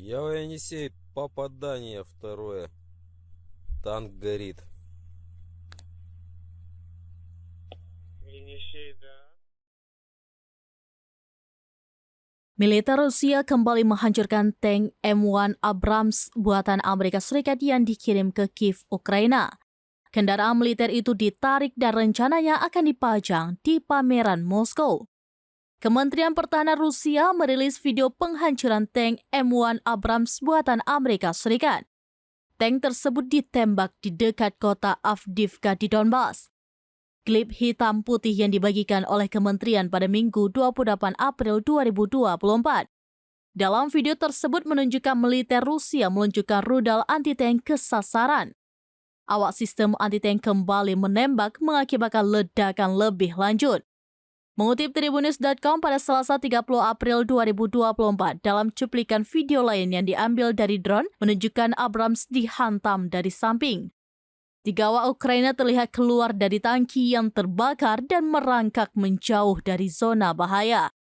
Я у Енисей, попадание второе. Танк горит. Енисей, да. Militer Rusia kembali menghancurkan tank M1 Abrams buatan Amerika Serikat yang dikirim ke Kiev, Ukraina. Kendaraan militer itu ditarik dan rencananya akan dipajang di pameran Moskow. Kementerian Pertahanan Rusia merilis video penghancuran tank M1 Abrams buatan Amerika Serikat. Tank tersebut ditembak di dekat kota Avdiivka di Donbas. Klip hitam putih yang dibagikan oleh kementerian pada Minggu 28 April 2024. Dalam video tersebut menunjukkan militer Rusia meluncurkan rudal anti-tank ke sasaran. Awak sistem anti-tank kembali menembak mengakibatkan ledakan lebih lanjut. Mengutip Tribunnews.com pada Selasa 30 April 2024, dalam cuplikan video lain yang diambil dari drone menunjukkan Abrams dihantam dari samping. 3 awak Ukraina terlihat keluar dari tangki yang terbakar dan merangkak menjauh dari zona bahaya.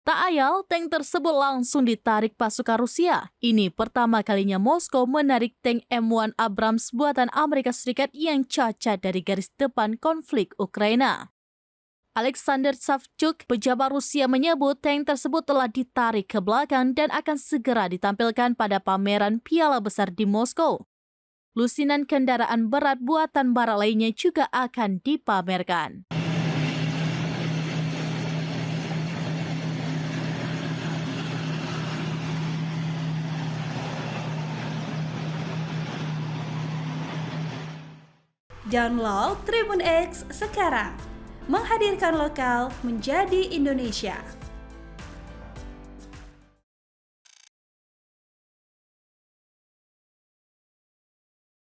Tak ayal, tank tersebut langsung ditarik pasukan Rusia. Ini pertama kalinya Moskow menarik tank M1 Abrams buatan Amerika Serikat yang cacat dari garis depan konflik Ukraina. Alexander Savchuk, pejabat Rusia, menyebut tank tersebut telah ditarik ke belakang dan akan segera ditampilkan pada pameran Piala Besar di Moskow. Lusinan kendaraan berat buatan barat lainnya juga akan dipamerkan. Download Tribun X sekarang, menghadirkan lokal menjadi Indonesia.